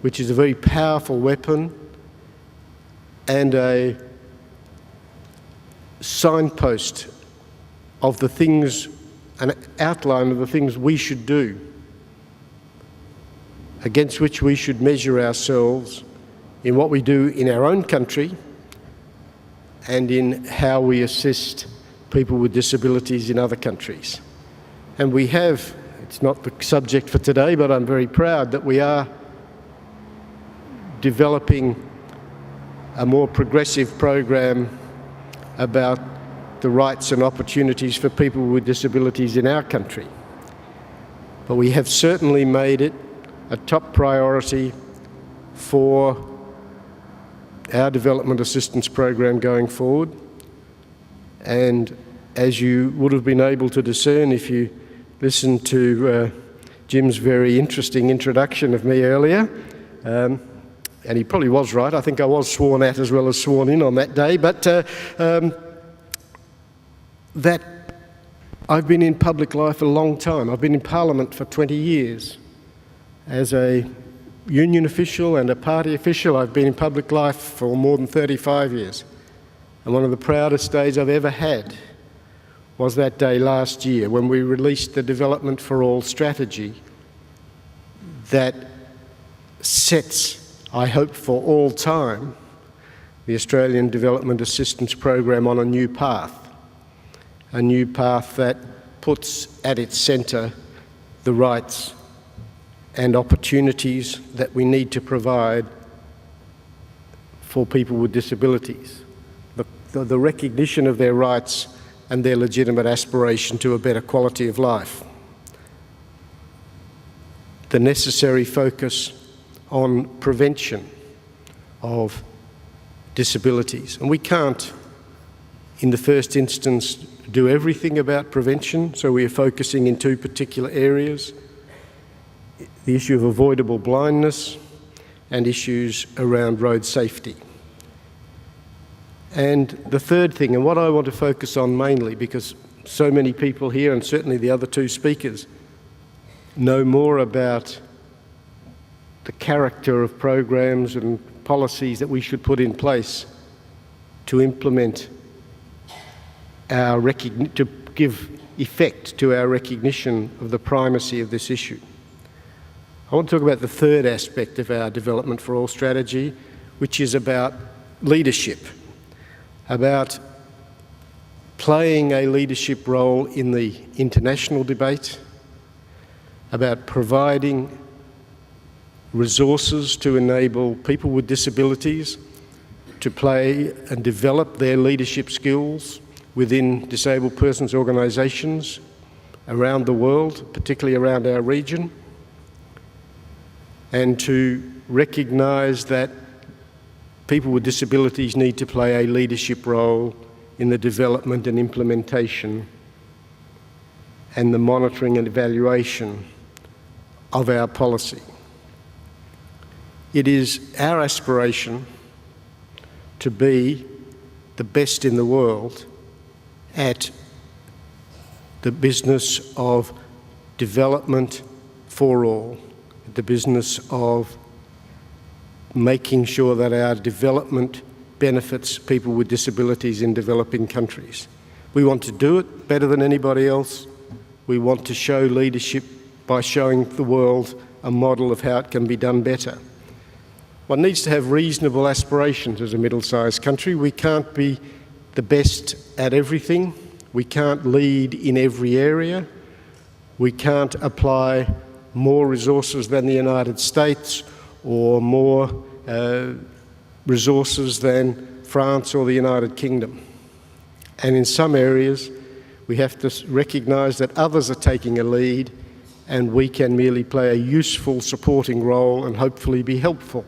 which is a very powerful weapon and a signpost of the things, an outline of the things we should do, against which we should measure ourselves in what we do in our own country and in how we assist people with disabilities in other countries. And we have, it's not the subject for today, but I'm very proud that we are developing a more progressive program about the rights and opportunities for people with disabilities in our country. But we have certainly made it a top priority for our development assistance program going forward. And as you would have been able to discern if you listened to Jim's very interesting introduction of me earlier, and he probably was right. I think I was sworn at as well as sworn in on that day, but that I've been in public life a long time. I've been in Parliament for 20 years. As a union official and a party official, I've been in public life for more than 35 years. And one of the proudest days I've ever had was that day last year when we released the Development for All strategy that sets, I hope for all time, the Australian Development Assistance Program on a new path that puts at its centre the rights and opportunities that we need to provide for people with disabilities, the recognition of their rights and their legitimate aspiration to a better quality of life, the necessary focus on prevention of disabilities. And we can't, in the first instance, do everything about prevention, so we are focusing in two particular areas: the issue of avoidable blindness and issues around road safety. And the third thing, and what I want to focus on mainly, because so many people here, and certainly the other two speakers, know more about the character of programs and policies that we should put in place to implement to give effect to our recognition of the primacy of this issue. I want to talk about the third aspect of our Development for All strategy, which is about leadership, about playing a leadership role in the international debate, about providing resources to enable people with disabilities to play and develop their leadership skills within disabled persons organisations around the world, particularly around our region, and to recognise that people with disabilities need to play a leadership role in the development and implementation and the monitoring and evaluation of our policy. It is our aspiration to be the best in the world at the business of development for all, the business of making sure that our development benefits people with disabilities in developing countries. We want to do it better than anybody else. We want to show leadership by showing the world a model of how it can be done better. One needs to have reasonable aspirations as a middle-sized country. We can't be the best at everything. We can't lead in every area. We can't apply more resources than the United States or more resources than France or the United Kingdom. And in some areas, we have to recognise that others are taking a lead and we can merely play a useful supporting role and hopefully be helpful.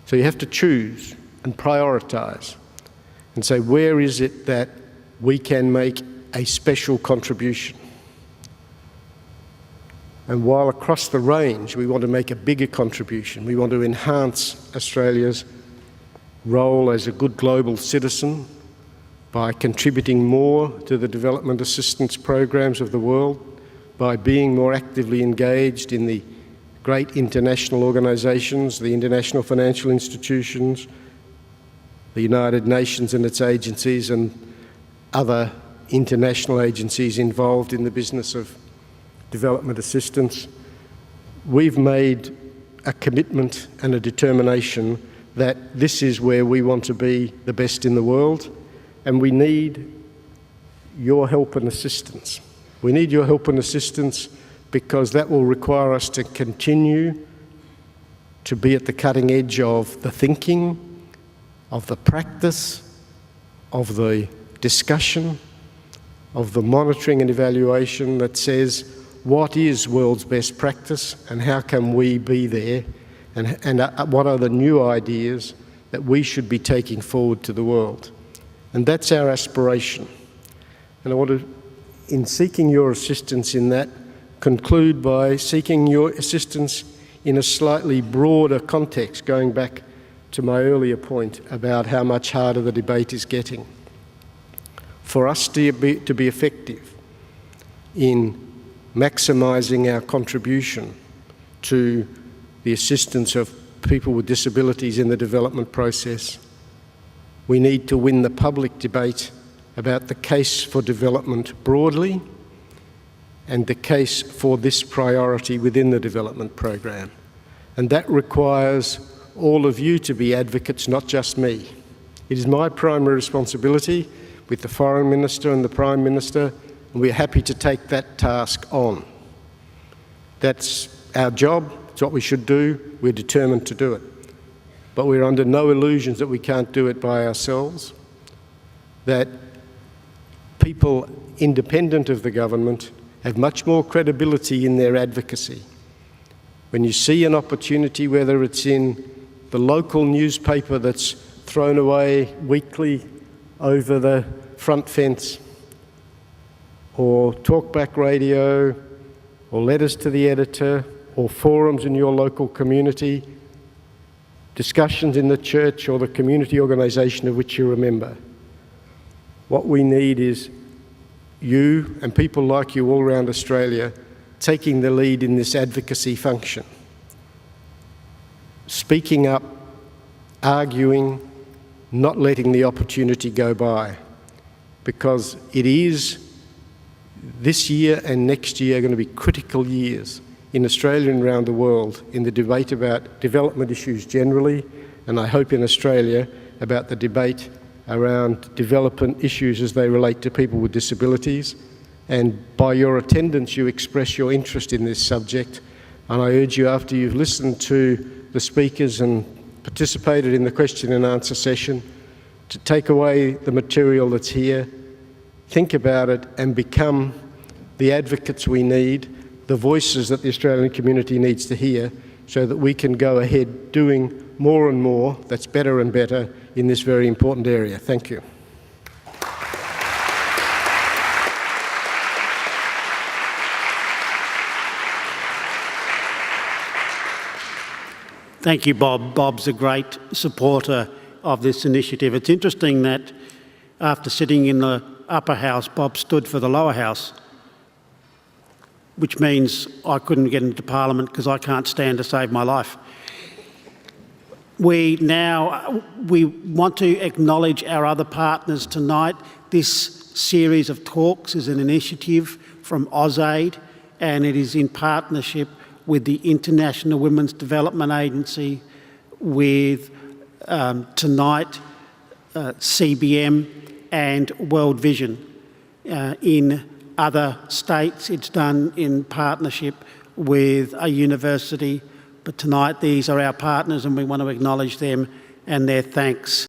So you have to choose and prioritise and say, where is it that we can make a special contribution? And while across the range we want to make a bigger contribution, we want to enhance Australia's role as a good global citizen by contributing more to the development assistance programs of the world, by being more actively engaged in the great international organisations, the international financial institutions, the United Nations and its agencies, and other international agencies involved in the business of development assistance. We've made a commitment and a determination that this is where we want to be the best in the world, and we need your help and assistance. We need your help and assistance because that will require us to continue to be at the cutting edge of the thinking, of the practice, of the discussion, of the monitoring and evaluation that says what is world's best practice and how can we be there, and what are the new ideas that we should be taking forward to the world. And that's our aspiration. And I want to, in seeking your assistance in that, conclude by seeking your assistance in a slightly broader context, going back to my earlier point about how much harder the debate is getting. For us to be effective in maximising our contribution to the assistance of people with disabilities in the development process, we need to win the public debate about the case for development broadly and the case for this priority within the development program. And that requires all of you to be advocates, not just me. It is my primary responsibility with the Foreign Minister and the Prime Minister, and we're happy to take that task on. That's our job, it's what we should do, we're determined to do it. But we're under no illusions that we can't do it by ourselves, that people independent of the government have much more credibility in their advocacy. When you see an opportunity, whether it's in the local newspaper that's thrown away weekly over the front fence, or talkback radio, or letters to the editor, or forums in your local community, discussions in the church or the community organisation of which you're a member. What we need is you and people like you all around Australia taking the lead in this advocacy function. Speaking up, arguing, not letting the opportunity go by, because it is this year and next year going to be critical years in Australia and around the world in the debate about development issues generally, and I hope in Australia about the debate around development issues as they relate to people with disabilities. And by your attendance, you express your interest in this subject. And I urge you, after you've listened to the speakers and participated in the question and answer session, to take away the material that's here, think about it, and become the advocates we need, the voices that the Australian community needs to hear, so that we can go ahead doing more and more that's better and better in this very important area. Thank you. Thank you, Bob. Bob's a great supporter of this initiative. It's interesting that after sitting in the upper house, Bob stood for the lower house, which means I couldn't get into Parliament because I can't stand to save my life. We want to acknowledge our other partners tonight. This series of talks is an initiative from AusAid, and it is in partnership with the International Women's Development Agency, with tonight CBM and World Vision. In other states, it's done in partnership with a university, but tonight these are our partners and we want to acknowledge them and their thanks.